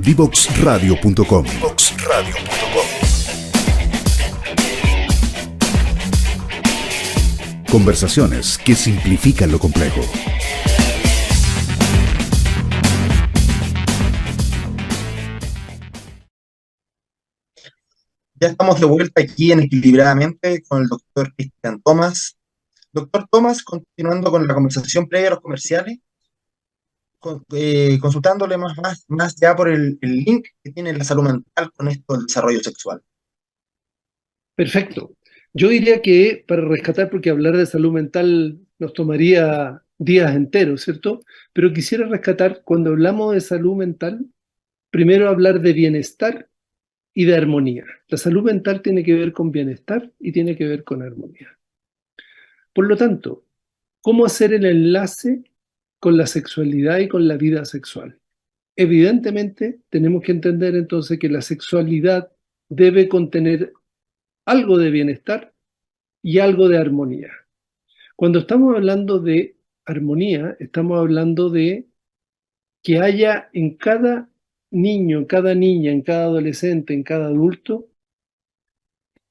Divoxradio.com. Conversaciones que simplifican lo complejo. Ya estamos de vuelta aquí en Equilibradamente con el doctor Cristian Thomas. Doctor Thomas, continuando con la conversación previa a los comerciales, consultándole más ya por el link que tiene la salud mental con esto del desarrollo sexual. Perfecto. Yo diría que para rescatar, porque hablar de salud mental nos tomaría días enteros, ¿cierto? Pero quisiera rescatar, cuando hablamos de salud mental, primero hablar de bienestar y de armonía. La salud mental tiene que ver con bienestar y tiene que ver con armonía. Por lo tanto, ¿cómo hacer el enlace con la sexualidad y con la vida sexual? Evidentemente, tenemos que entender entonces que la sexualidad debe contener algo de bienestar y algo de armonía. Cuando estamos hablando de armonía, estamos hablando de que haya en cada niño, en cada niña, en cada adolescente, en cada adulto,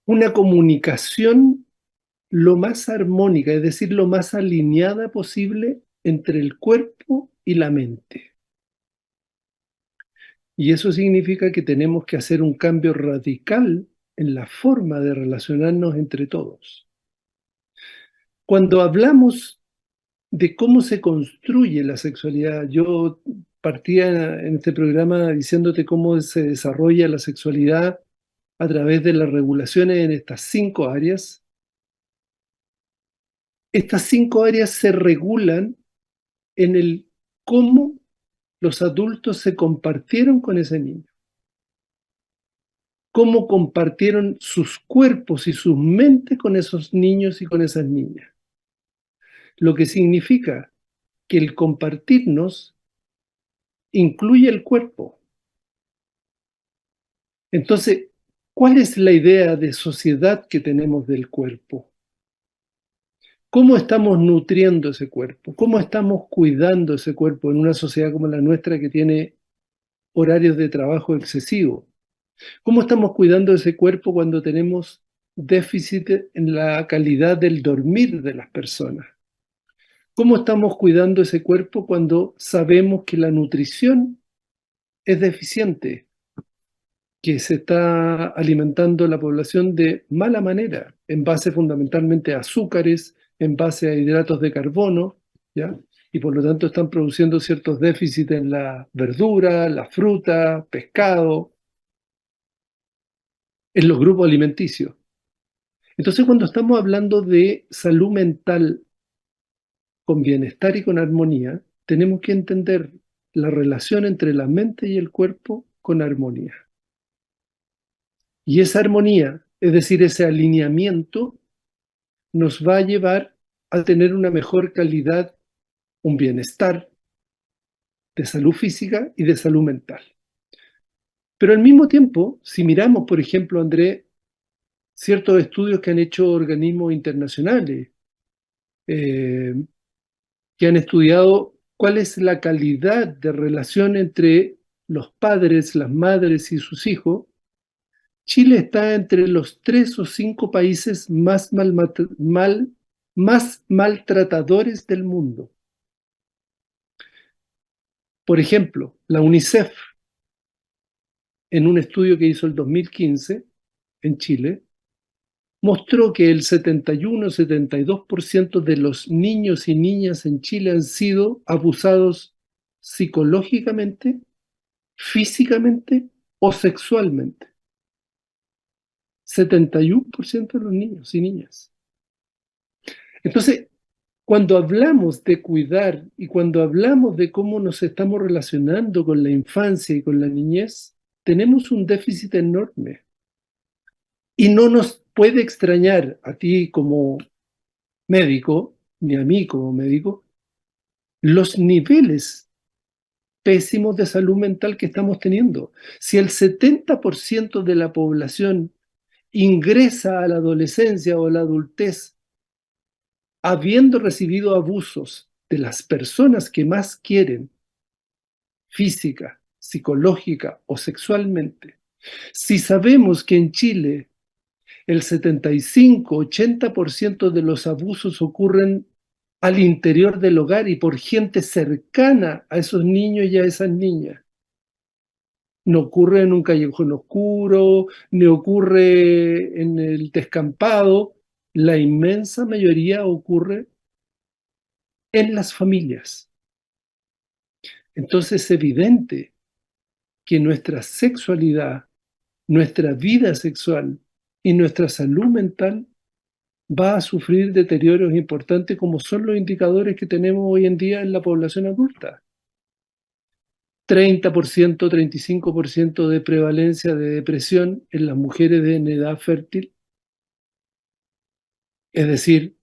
una comunicación lo más armónica, es decir, lo más alineada posible entre el cuerpo y la mente. Y eso significa que tenemos que hacer un cambio radical en la forma de relacionarnos entre todos. Cuando hablamos de cómo se construye la sexualidad, yo partía en este programa diciéndote cómo se desarrolla la sexualidad a través de las regulaciones en estas 5 áreas. Estas 5 áreas se regulan en el cómo los adultos se compartieron con ese niño, cómo compartieron sus cuerpos y sus mentes con esos niños y con esas niñas. Lo que significa que el compartirnos incluye el cuerpo. Entonces, ¿cuál es la idea de sociedad que tenemos del cuerpo? ¿Cómo estamos nutriendo ese cuerpo? ¿Cómo estamos cuidando ese cuerpo en una sociedad como la nuestra que tiene horarios de trabajo excesivos? ¿Cómo estamos cuidando ese cuerpo cuando tenemos déficit en la calidad del dormir de las personas? ¿Cómo estamos cuidando ese cuerpo cuando sabemos que la nutrición es deficiente, que se está alimentando la población de mala manera, en base fundamentalmente a azúcares, en base a hidratos de carbono, ¿ya? Y por lo tanto están produciendo ciertos déficits en la verdura, la fruta, pescado, en los grupos alimenticios. Entonces, cuando estamos hablando de salud mental con bienestar y con armonía, tenemos que entender la relación entre la mente y el cuerpo con armonía. Y esa armonía, es decir, ese alineamiento, nos va a llevar a tener una mejor calidad, un bienestar de salud física y de salud mental. Pero al mismo tiempo, si miramos, por ejemplo, André, ciertos estudios que han hecho organismos internacionales, que han estudiado cuál es la calidad de relación entre los padres, las madres y sus hijos, Chile está entre los 3 o 5 países más maltratadores del mundo. Por ejemplo, la UNICEF, en un estudio que hizo el 2015 en Chile, mostró que el 71-72% de los niños y niñas en Chile han sido abusados psicológicamente, físicamente o sexualmente. 71% de los niños y niñas. Entonces, cuando hablamos de cuidar y cuando hablamos de cómo nos estamos relacionando con la infancia y con la niñez, tenemos un déficit enorme. Y no nos puede extrañar a ti como médico, ni a mí como médico, los niveles pésimos de salud mental que estamos teniendo. Si el 70% de la población ingresa a la adolescencia o a la adultez habiendo recibido abusos de las personas que más quieren, física, psicológica o sexualmente, si sabemos que en Chile el 75-80% de los abusos ocurren al interior del hogar y por gente cercana a esos niños y a esas niñas, no ocurre en un callejón oscuro, ni ocurre en el descampado, la inmensa mayoría ocurre en las familias. Entonces es evidente que nuestra sexualidad, nuestra vida sexual y nuestra salud mental va a sufrir deterioros importantes como son los indicadores que tenemos hoy en día en la población adulta. 30%, 35% de prevalencia de depresión en las mujeres en edad fértil. Es decir,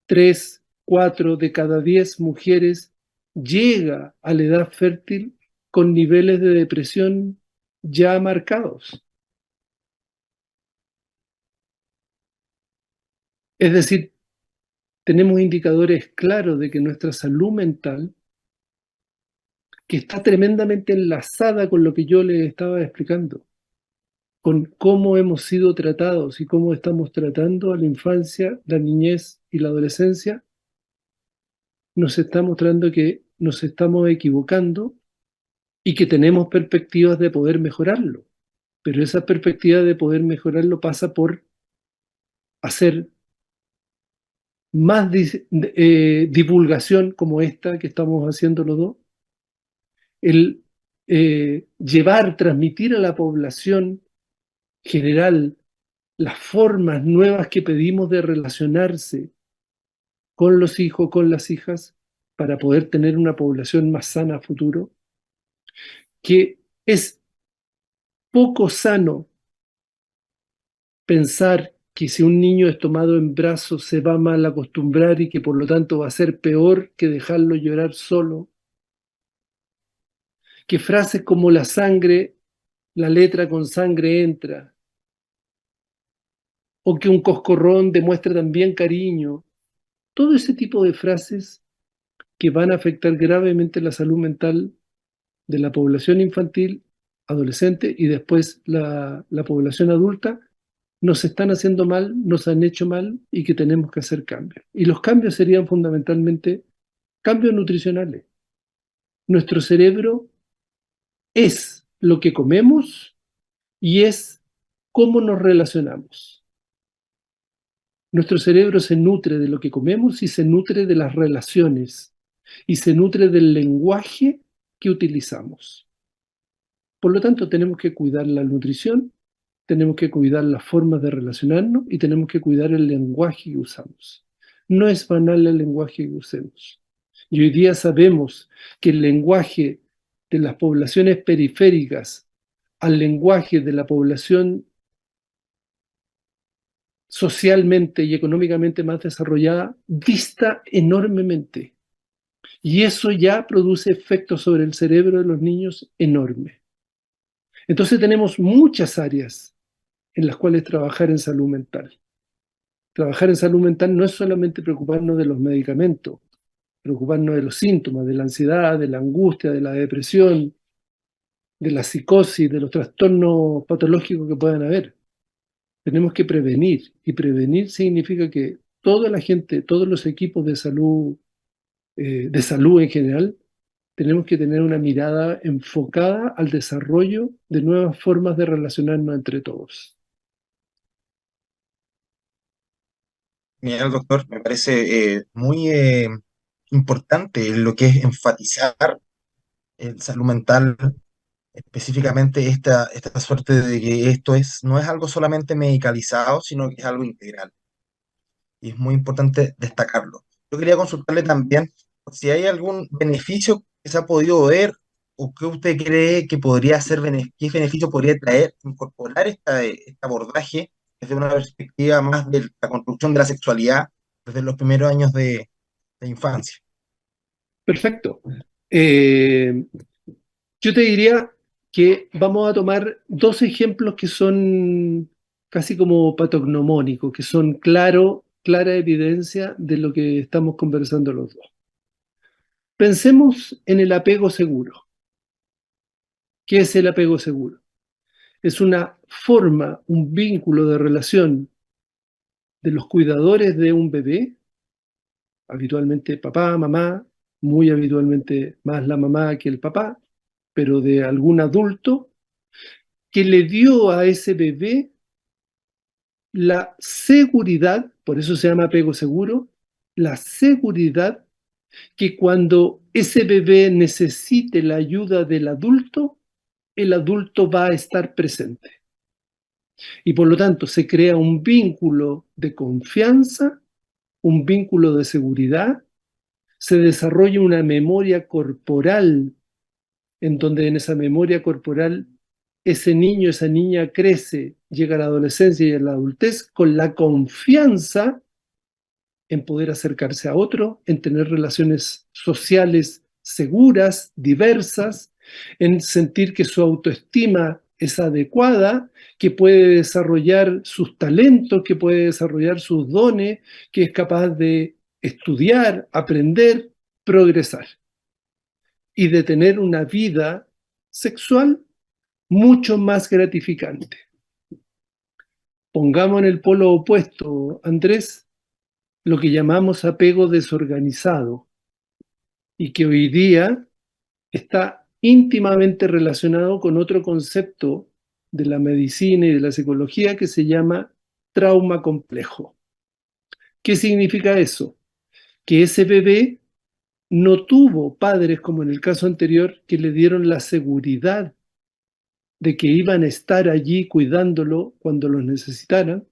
3, 4 de cada 10 mujeres llega a la edad fértil con niveles de depresión ya marcados. Es decir, tenemos indicadores claros de que nuestra salud mental, que está tremendamente enlazada con lo que yo les estaba explicando, con cómo hemos sido tratados y cómo estamos tratando a la infancia, la niñez y la adolescencia, nos está mostrando que nos estamos equivocando y que tenemos perspectivas de poder mejorarlo. Pero esa perspectiva de poder mejorarlo pasa por hacer más divulgación como esta que estamos haciendo los dos, el transmitir a la población general las formas nuevas que pedimos de relacionarse con los hijos, con las hijas, para poder tener una población más sana a futuro, que es poco sano pensar que si un niño es tomado en brazos se va a mal acostumbrar y que por lo tanto va a ser peor que dejarlo llorar solo, que frases como la sangre, la letra con sangre entra, o que un coscorrón demuestra también cariño, todo ese tipo de frases que van a afectar gravemente la salud mental de la población infantil, adolescente y después la población adulta, nos están haciendo mal, nos han hecho mal y que tenemos que hacer cambios. Y los cambios serían fundamentalmente cambios nutricionales. Nuestro cerebro es lo que comemos y es cómo nos relacionamos. Nuestro cerebro se nutre de lo que comemos y se nutre de las relaciones y se nutre del lenguaje que utilizamos. Por lo tanto, tenemos que cuidar la nutrición, tenemos que cuidar las formas de relacionarnos y tenemos que cuidar el lenguaje que usamos. No es banal el lenguaje que usemos. Y hoy día sabemos que el lenguaje de las poblaciones periféricas al lenguaje de la población socialmente y económicamente más desarrollada dista enormemente. Y eso ya produce efectos sobre el cerebro de los niños enormes. Entonces tenemos muchas áreas en las cuales trabajar en salud mental. Trabajar en salud mental no es solamente preocuparnos de los medicamentos, preocuparnos de los síntomas, de la ansiedad, de la angustia, de la depresión, de la psicosis, de los trastornos patológicos que puedan haber. Tenemos que prevenir, y prevenir significa que toda la gente, todos los equipos de salud en general, tenemos que tener una mirada enfocada al desarrollo de nuevas formas de relacionarnos entre todos. Mira, doctor, me parece muy importante lo que es enfatizar en salud mental, específicamente esta suerte de que no es algo solamente medicalizado, sino que es algo integral. Y es muy importante destacarlo. Yo quería consultarle también si hay algún beneficio que se ha podido ver o que usted cree que podría ser, qué beneficio podría traer incorporar este abordaje desde una perspectiva más de la construcción de la sexualidad desde los primeros años de infancia. Perfecto. Yo te diría que vamos a tomar dos ejemplos que son casi como patognomónicos, que son clara evidencia de lo que estamos conversando los dos. Pensemos en el apego seguro. ¿Qué es el apego seguro? Es una forma, un vínculo de relación de los cuidadores de un bebé, habitualmente papá, mamá, muy habitualmente más la mamá que el papá, pero de algún adulto, que le dio a ese bebé la seguridad, por eso se llama apego seguro, la seguridad que cuando ese bebé necesite la ayuda del adulto, el adulto va a estar presente. Y por lo tanto se crea un vínculo de confianza, un vínculo de seguridad, se desarrolla una memoria corporal, en donde en esa memoria corporal ese niño, esa niña crece, llega a la adolescencia y a la adultez con la confianza en poder acercarse a otro, en tener relaciones sociales seguras, diversas, en sentir que su autoestima es adecuada, que puede desarrollar sus talentos, que puede desarrollar sus dones, que es capaz de estudiar, aprender, progresar y de tener una vida sexual mucho más gratificante. Pongamos en el polo opuesto, Andrés, lo que llamamos apego desorganizado y que hoy día está íntimamente relacionado con otro concepto de la medicina y de la psicología que se llama trauma complejo. ¿Qué significa eso? Que ese bebé no tuvo padres, como en el caso anterior, que le dieron la seguridad de que iban a estar allí cuidándolo cuando los necesitaran,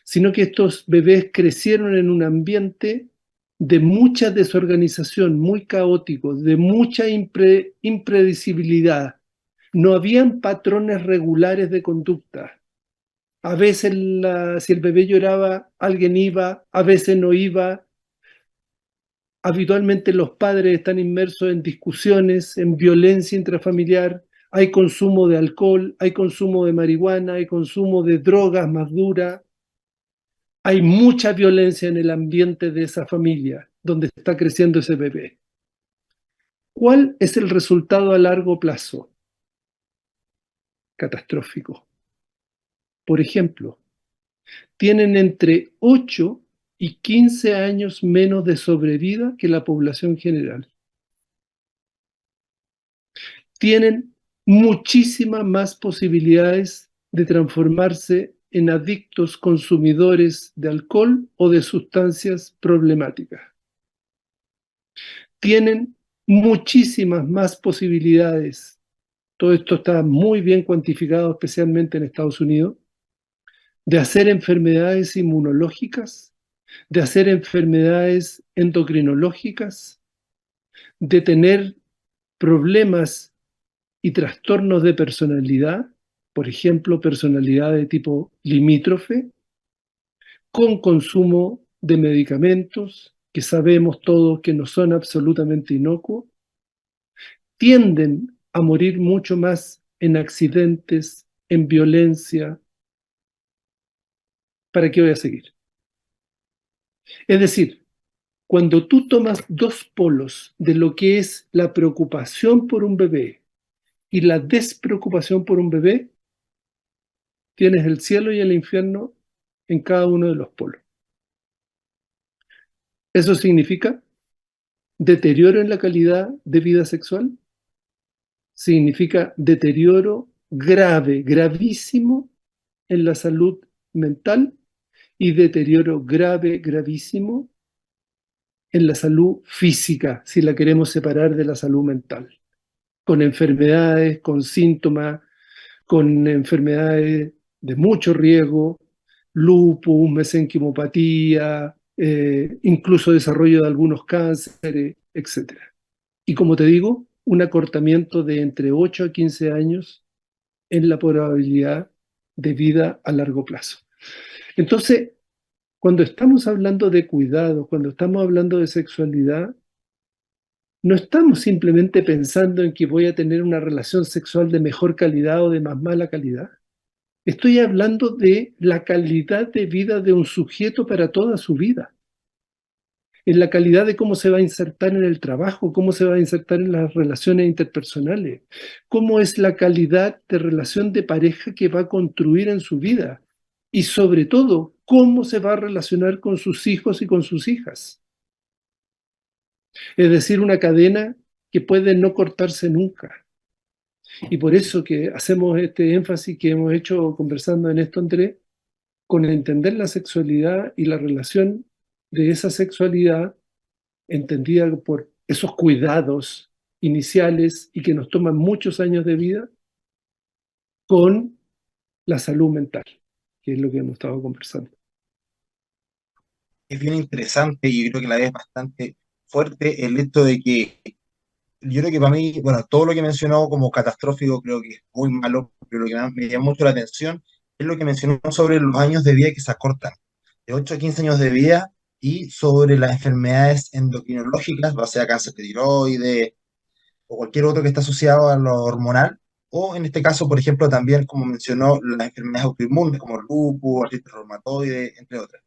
sino que estos bebés crecieron en un ambiente de mucha desorganización, muy caótico, de mucha impredecibilidad. No habían patrones regulares de conducta. A veces si el bebé lloraba, alguien iba, a veces no iba. Habitualmente los padres están inmersos en discusiones, en violencia intrafamiliar, hay consumo de alcohol, hay consumo de marihuana, hay consumo de drogas más duras. Hay mucha violencia en el ambiente de esa familia donde está creciendo ese bebé. ¿Cuál es el resultado a largo plazo? Catastrófico. Por ejemplo, tienen entre 8 y 15 años menos de sobrevida que la población general. Tienen muchísimas más posibilidades de transformarse en adictos consumidores de alcohol o de sustancias problemáticas. Tienen muchísimas más posibilidades, todo esto está muy bien cuantificado, especialmente en Estados Unidos, de hacer enfermedades inmunológicas, de hacer enfermedades endocrinológicas, de tener problemas y trastornos de personalidad, por ejemplo, personalidad de tipo limítrofe, con consumo de medicamentos que sabemos todos que no son absolutamente inocuos, tienden a morir mucho más en accidentes, en violencia. ¿Para qué voy a seguir? Es decir, cuando tú tomas dos polos de lo que es la preocupación por un bebé y la despreocupación por un bebé, tienes el cielo y el infierno en cada uno de los polos. Eso significa deterioro en la calidad de vida sexual, significa deterioro grave, gravísimo en la salud mental y deterioro grave, gravísimo en la salud física, si la queremos separar de la salud mental, con enfermedades, con síntomas, con enfermedades de mucho riesgo, lupus, mesenquimopatía, incluso desarrollo de algunos cánceres, etc. Y como te digo, un acortamiento de entre 8 a 15 años en la probabilidad de vida a largo plazo. Entonces, cuando estamos hablando de cuidado, cuando estamos hablando de sexualidad, no estamos simplemente pensando en que voy a tener una relación sexual de mejor calidad o de más mala calidad. Estoy hablando de la calidad de vida de un sujeto para toda su vida. en la calidad de cómo se va a insertar en el trabajo, cómo se va a insertar en las relaciones interpersonales, cómo es la calidad de relación de pareja que va a construir en su vida y sobre todo, cómo se va a relacionar con sus hijos y con sus hijas. Es decir, una cadena que puede no cortarse nunca. Y por eso que hacemos este énfasis que hemos hecho conversando en esto, Andrés, con entender la sexualidad y la relación de esa sexualidad entendida por esos cuidados iniciales y que nos toman muchos años de vida, con la salud mental, que es lo que hemos estado conversando. Es bien interesante y creo que la vez es bastante fuerte el hecho de que yo creo que para mí, bueno, todo lo que mencionó como catastrófico creo que es muy malo, pero lo que me llama mucho la atención es lo que mencionó sobre los años de vida que se acortan, de 8 a 15 años de vida, y sobre las enfermedades endocrinológicas, o sea, cáncer de tiroides o cualquier otro que está asociado a lo hormonal, o en este caso, por ejemplo, también, como mencionó, las enfermedades autoinmunes como el lupus, artritis reumatoide, entre otras.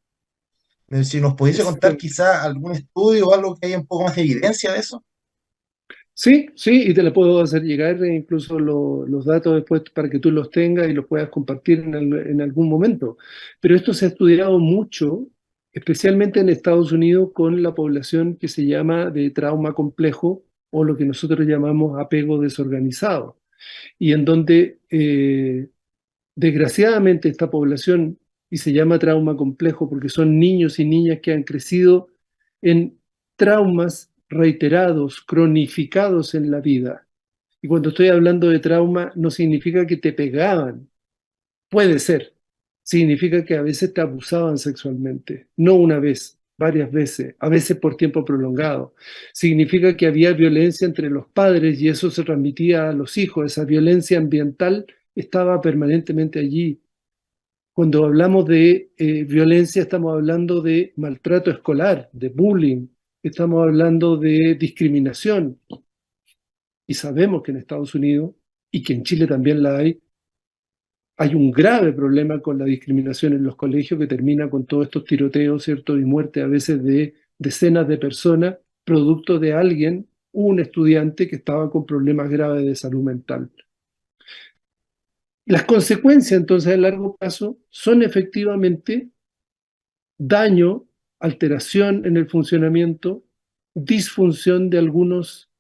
Si nos pudiese contar Exactamente. quizá algún estudio o algo que haya un poco más de evidencia de eso. Sí, sí, y te le puedo hacer llegar incluso los datos después para que tú los tengas y los puedas compartir en algún momento. Pero esto se ha estudiado mucho, especialmente en Estados Unidos, con la población que se llama de trauma complejo o lo que nosotros llamamos apego desorganizado, y en donde desgraciadamente esta población, y se llama trauma complejo porque son niños y niñas que han crecido en traumas reiterados, cronificados en la vida. Y cuando estoy hablando de trauma, no significa que te pegaban, puede ser. Significa que a veces te abusaban sexualmente, no una vez, varias veces, a veces por tiempo prolongado. Significa que había violencia entre los padres y eso se transmitía a los hijos. Esa violencia ambiental estaba permanentemente allí. Cuando hablamos de violencia, estamos hablando de maltrato escolar, de bullying, estamos hablando de discriminación. Y sabemos que en Estados Unidos, y que en Chile también la hay un grave problema con la discriminación en los colegios que termina con todos estos tiroteos, ¿cierto? Y muerte a veces de decenas de personas, producto de alguien, un estudiante que estaba con problemas graves de salud mental. Las consecuencias entonces a largo plazo son efectivamente daño, alteración en el funcionamiento, disfunción de algunos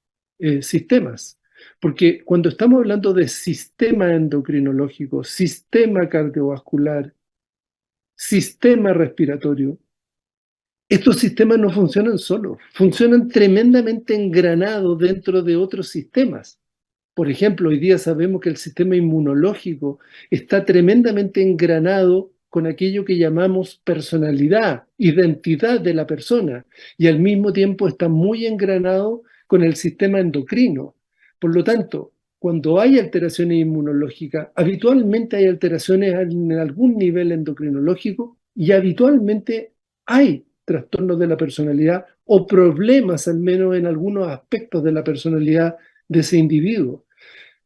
sistemas. Porque cuando estamos hablando de sistema endocrinológico, sistema cardiovascular, sistema respiratorio, estos sistemas no funcionan solos, funcionan tremendamente engranados dentro de otros sistemas. Por ejemplo, hoy día sabemos que el sistema inmunológico está tremendamente engranado con aquello que llamamos personalidad, identidad de la persona, y al mismo tiempo está muy engranado con el sistema endocrino. Por lo tanto, cuando hay alteraciones inmunológicas, habitualmente hay alteraciones en algún nivel endocrinológico y habitualmente hay trastornos de la personalidad o problemas al menos en algunos aspectos de la personalidad de ese individuo.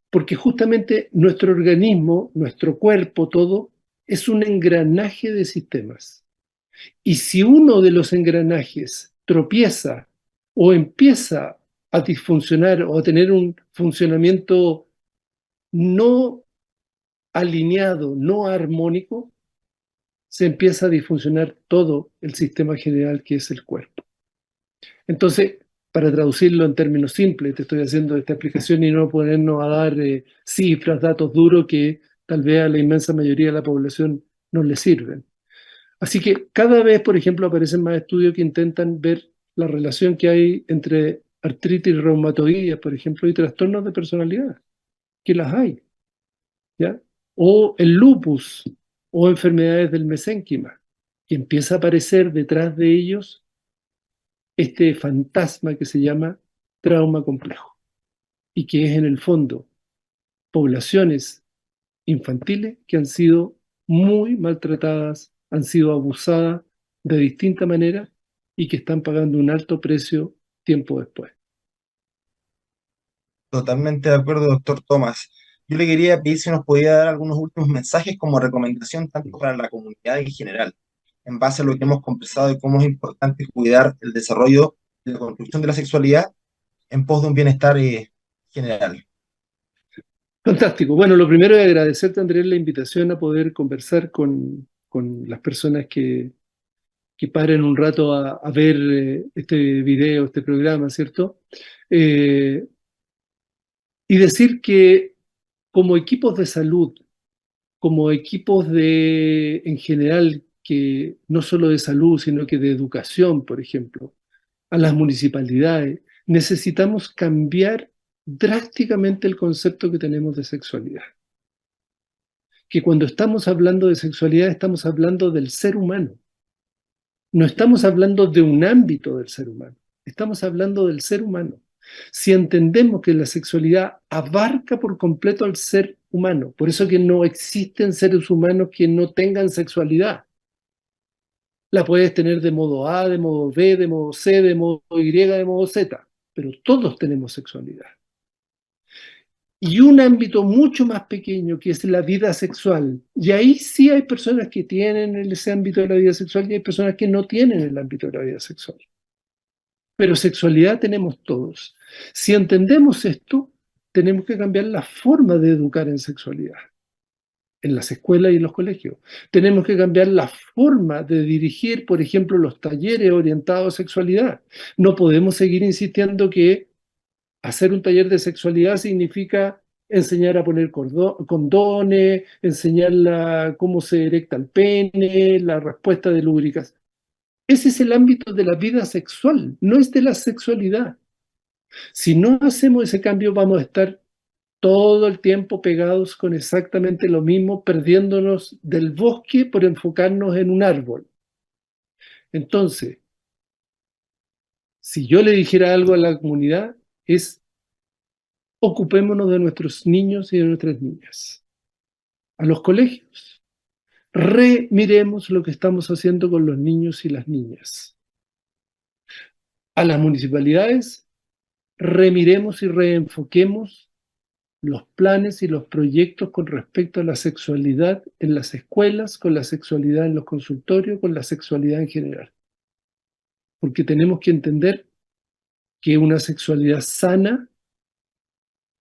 Porque justamente nuestro organismo, nuestro cuerpo, todo, es un engranaje de sistemas. Y si uno de los engranajes tropieza o empieza a disfuncionar o a tener un funcionamiento no alineado, no armónico, se empieza a disfuncionar todo el sistema general que es el cuerpo. Entonces, para traducirlo en términos simples, te estoy haciendo esta explicación y no ponernos a dar cifras, datos duros que tal vez a la inmensa mayoría de la población no les sirven. Así que cada vez, por ejemplo, aparecen más estudios que intentan ver la relación que hay entre artritis reumatoidea, por ejemplo, y trastornos de personalidad, que las hay, ¿ya? O el lupus, o enfermedades del mesénquima, que empieza a aparecer detrás de ellos este fantasma que se llama trauma complejo y que es en el fondo poblaciones infantiles que han sido muy maltratadas, han sido abusadas de distinta manera y que están pagando un alto precio tiempo después. Totalmente de acuerdo, doctor Tomás. Yo le quería pedir si nos podía dar algunos últimos mensajes como recomendación tanto para la comunidad en general. en base a lo que hemos conversado de cómo es importante cuidar el desarrollo y la construcción de la sexualidad en pos de un bienestar general. Fantástico. Bueno, lo primero es agradecerte, Andrés, la invitación a poder conversar con las personas que paren un rato a ver este video, este programa, ¿cierto? Eh, y decir que como equipos de salud, como equipos en general, que no solo de salud, sino que de educación, por ejemplo, a las municipalidades, necesitamos cambiar drásticamente el concepto que tenemos de sexualidad. Que cuando estamos hablando de sexualidad estamos hablando del ser humano. No estamos hablando de un ámbito del ser humano, estamos hablando del ser humano. Si entendemos que la sexualidad abarca por completo al ser humano, por eso que no existen seres humanos que no tengan sexualidad. La puedes tener de modo A, de modo B, de modo C, de modo Y, de modo Z, pero todos tenemos sexualidad. Y un ámbito mucho más pequeño que es la vida sexual. Y ahí sí hay personas que tienen ese ámbito de la vida sexual y hay personas que no tienen el ámbito de la vida sexual. Pero sexualidad tenemos todos. Si entendemos esto, tenemos que cambiar la forma de educar en sexualidad, en las escuelas y en los colegios. Tenemos que cambiar la forma de dirigir, por ejemplo, los talleres orientados a sexualidad. No podemos seguir insistiendo que hacer un taller de sexualidad significa enseñar a poner condones, enseñar cómo se erecta el pene, la respuesta de lubricación. Ese es el ámbito de la vida sexual, no es de la sexualidad. Si no hacemos ese cambio, vamos a estar todo el tiempo pegados con exactamente lo mismo, perdiéndonos del bosque por enfocarnos en un árbol. Entonces, si yo le dijera algo a la comunidad, es ocupémonos de nuestros niños y de nuestras niñas. A los colegios, remiremos lo que estamos haciendo con los niños y las niñas. A las municipalidades, remiremos y reenfoquemos los planes y los proyectos con respecto a la sexualidad en las escuelas, con la sexualidad en los consultorios, con la sexualidad en general. Porque tenemos que entender que una sexualidad sana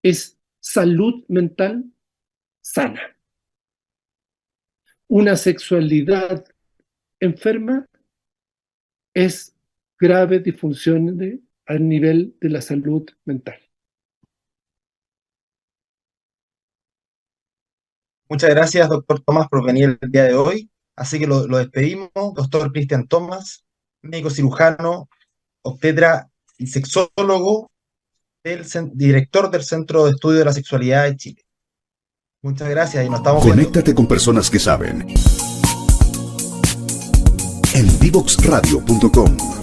es salud mental sana. Una sexualidad enferma es graves disfunciones a nivel de la salud mental. Muchas gracias, doctor Tomás, por venir el día de hoy. Así que lo despedimos. Doctor Cristian Tomás, médico cirujano, obstetra y sexólogo, director del Centro de Estudio de la Sexualidad de Chile. Muchas gracias y nos estamos viendo. Conéctate con personas que saben. En divoxradio.com